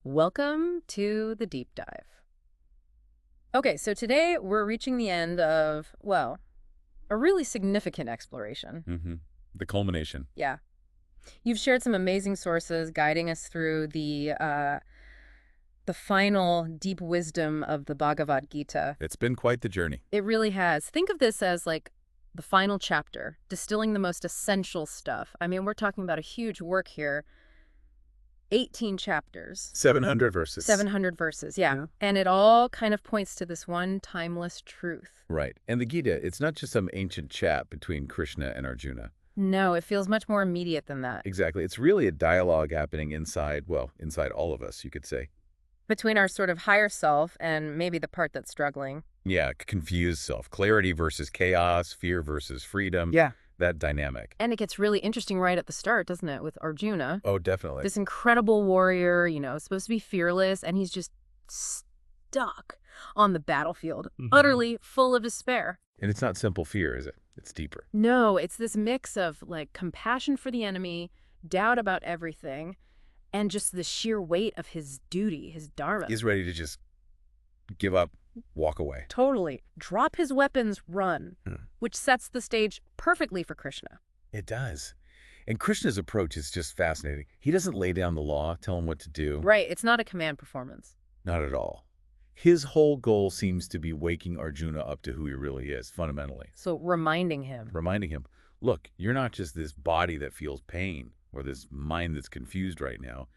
Welcome to the deep dive. Okay, so today we're reaching the end of, well, a really significant exploration. The culmination. Yeah. You've shared some amazing sources guiding us through the final deep wisdom of the Bhagavad Gita. It's been quite the journey. It really has. Think of this as like the final chapter, distilling the most essential stuff. I mean, we're talking about a huge work here. 18 chapters. 700 verses. 700 verses, yeah. And it all kind of points to this one timeless truth. Right. And the Gita, it's not just some ancient chat between Krishna and Arjuna. No, it feels much more immediate than that. Exactly. It's really a dialogue happening inside all of us, you could say. Between our sort of higher self and maybe the part that's struggling. Yeah, confused self. Clarity versus chaos, fear versus freedom. Yeah. That dynamic. And it gets really interesting right at the start, doesn't it, with Arjuna? Oh, definitely. This incredible warrior, supposed to be fearless, and he's just stuck on the battlefield, utterly full of despair. And it's not simple fear, is it? It's deeper. No, it's this mix of, compassion for the enemy, doubt about everything, and just the sheer weight of his duty, his dharma. He's ready to just give up, walk away. Totally. Drop his weapons, run, which sets the stage perfectly for Krishna. It does. And Krishna's approach is just fascinating. He doesn't lay down the law, tell him what to do. Right. It's not a command performance. Not at all. His whole goal seems to be waking Arjuna up to who he really is, fundamentally. So reminding him, look, you're not just this body that feels pain or this mind that's confused right now.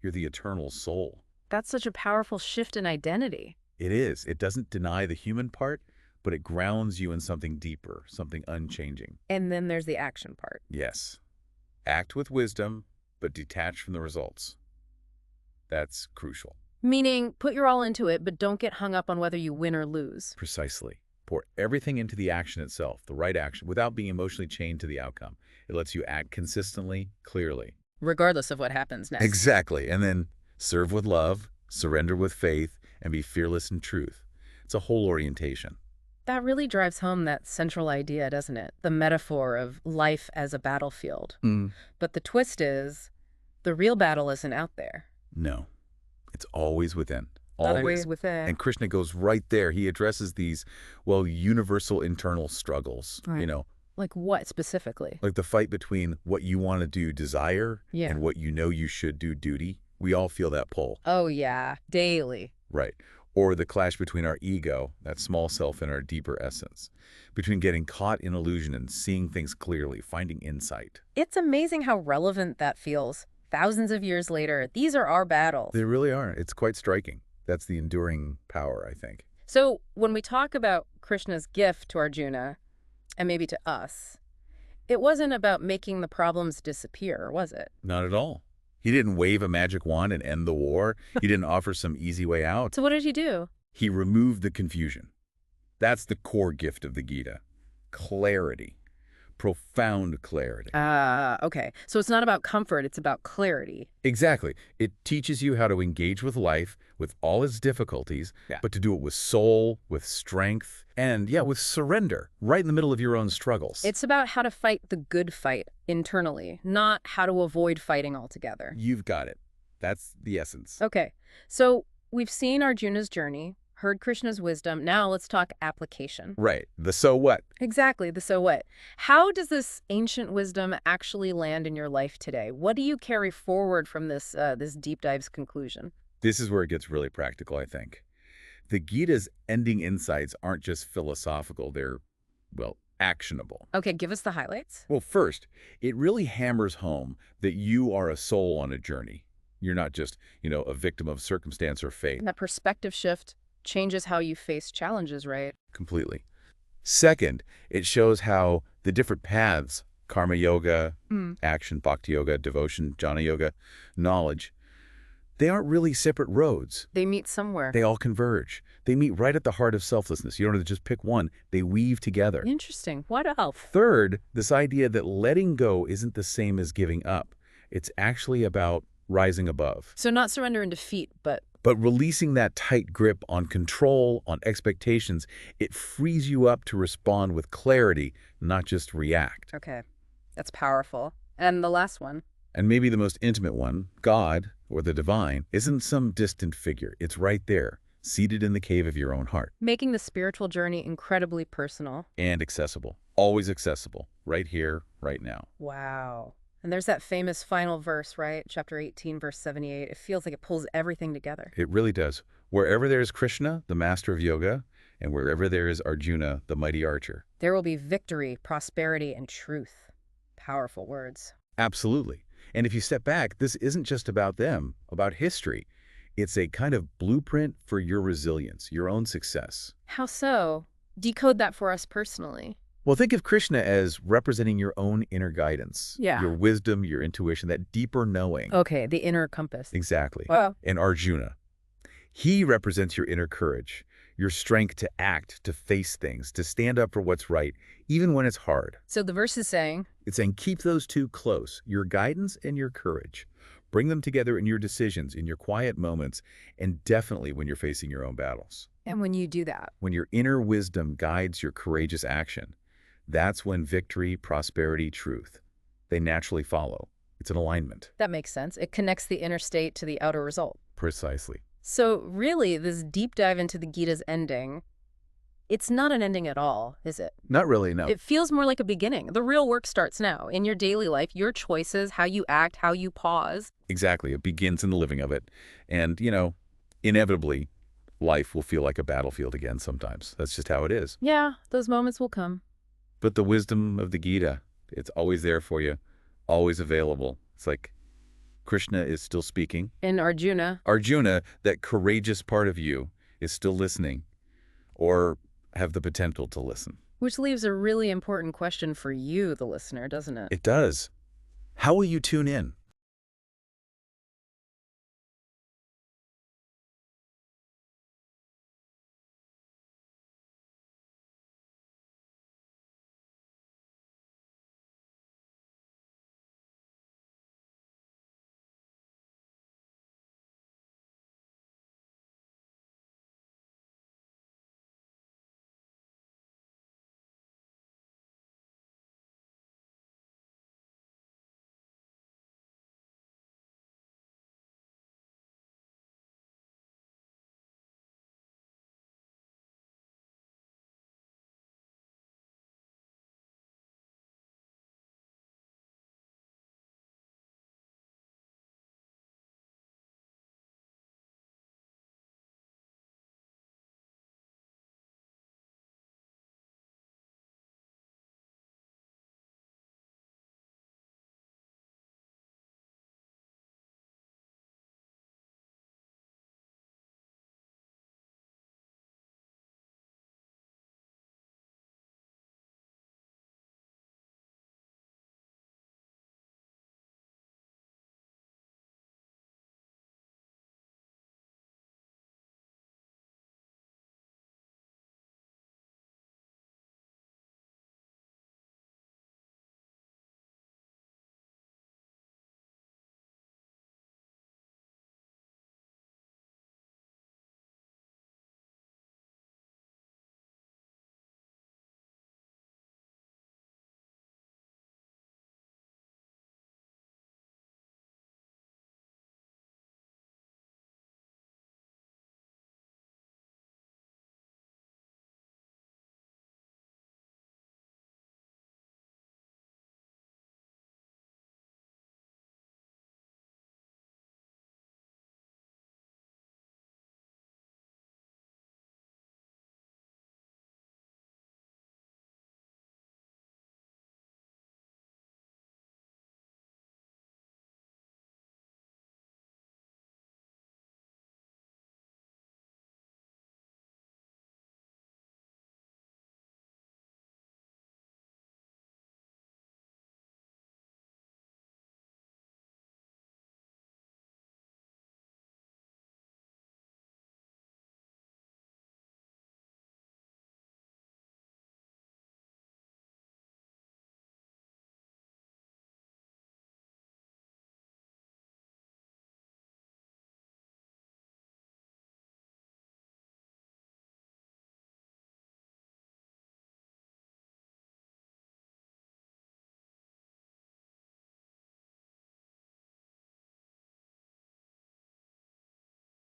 You're the eternal soul. That's such a powerful shift in identity. It is. It doesn't deny the human part, but it grounds you in something deeper, something unchanging. And then there's the action part. Yes. Act with wisdom, but detach from the results. That's crucial. Meaning, put your all into it, but don't get hung up on whether you win or lose. Precisely. Pour everything into the action itself, the right action, without being emotionally chained to the outcome. It lets you act consistently, clearly. Regardless of what happens next. Exactly. And then serve with love, surrender with faith, and be fearless in truth. It's a whole orientation. That really drives home that central idea, doesn't it? The metaphor of life as a battlefield. But the twist is, the real battle isn't out there. No. It's always within. Always within. And Krishna goes right there. He addresses these, universal internal struggles, Right. Like what specifically? Like the fight between what you want to do, desire, and what you know you should do, duty. We all feel that pull. Oh, yeah. Daily. Right. Or the clash between our ego, that small self, and our deeper essence. Between getting caught in illusion and seeing things clearly, finding insight. It's amazing how relevant that feels. Thousands of years later, these are our battles. They really are. It's quite striking. That's the enduring power, I think. So when we talk about Krishna's gift to Arjuna, and maybe to us, it wasn't about making the problems disappear, was it? Not at all. He didn't wave a magic wand and end the war. He didn't offer some easy way out. So what did he do? He removed the confusion. That's the core gift of the Gita. Clarity. Profound clarity. Okay. So it's not about comfort, it's about clarity. Exactly. It teaches you how to engage with life, with all its difficulties, but to do it with soul, with strength, and, with surrender, right in the middle of your own struggles. It's about how to fight the good fight internally, not how to avoid fighting altogether. You've got it. That's the essence. Okay. So we've seen Arjuna's journey, heard Krishna's wisdom. Now let's talk application. Right. The so what? Exactly. The so what. How does this ancient wisdom actually land in your life today? What do you carry forward from this deep dive's conclusion? This is where it gets really practical, I think. The Gita's ending insights aren't just philosophical. They're, actionable. Okay, give us the highlights. Well, first, it really hammers home that you are a soul on a journey. You're not just, a victim of circumstance or fate. And that perspective shift changes how you face challenges, right? Completely. Second, it shows how the different paths, karma yoga, action, bhakti yoga, devotion, jnana yoga, knowledge, they aren't really separate roads. They meet somewhere. They all converge. They meet right at the heart of selflessness. You don't have to just pick one. They weave together. Interesting. What else? Third, this idea that letting go isn't the same as giving up. It's actually about rising above. So not surrender and defeat, but releasing that tight grip on control, on expectations, it frees you up to respond with clarity, not just react. Okay. That's powerful. And the last one? And maybe the most intimate one, God, or the divine isn't some distant figure. It's right there, seated in the cave of your own heart. Making the spiritual journey incredibly personal. And accessible. Always accessible. Right here, right now. Wow. And there's that famous final verse, right? Chapter 18, verse 78. It feels like it pulls everything together. It really does. Wherever there is Krishna, the master of yoga, and wherever there is Arjuna, the mighty archer. There will be victory, prosperity, and truth. Powerful words. Absolutely. And if you step back, this isn't just about them, about history. It's a kind of blueprint for your resilience, your own success. How so? Decode that for us personally. Well, think of Krishna as representing your own inner guidance. Yeah. Your wisdom, your intuition, that deeper knowing. Okay, the inner compass. Exactly. Wow. And Arjuna. He represents your inner courage, your strength to act, to face things, to stand up for what's right, even when it's hard. So the verse is saying? It's saying keep those two close, your guidance and your courage. Bring them together in your decisions, in your quiet moments, and definitely when you're facing your own battles. And when you do that? When your inner wisdom guides your courageous action, that's when victory, prosperity, truth, they naturally follow. It's an alignment. That makes sense. It connects the inner state to the outer result. Precisely. So really, this deep dive into the Gita's ending, it's not an ending at all, is it? Not really, no. It feels more like a beginning. The real work starts now. In your daily life, your choices, how you act, how you pause. Exactly. It begins in the living of it. And, inevitably, life will feel like a battlefield again sometimes. That's just how it is. Yeah, those moments will come. But the wisdom of the Gita, it's always there for you, always available. It's like Krishna is still speaking. And Arjuna. Arjuna, that courageous part of you, is still listening or have the potential to listen. Which leaves a really important question for you, the listener, doesn't it? It does. How will you tune in?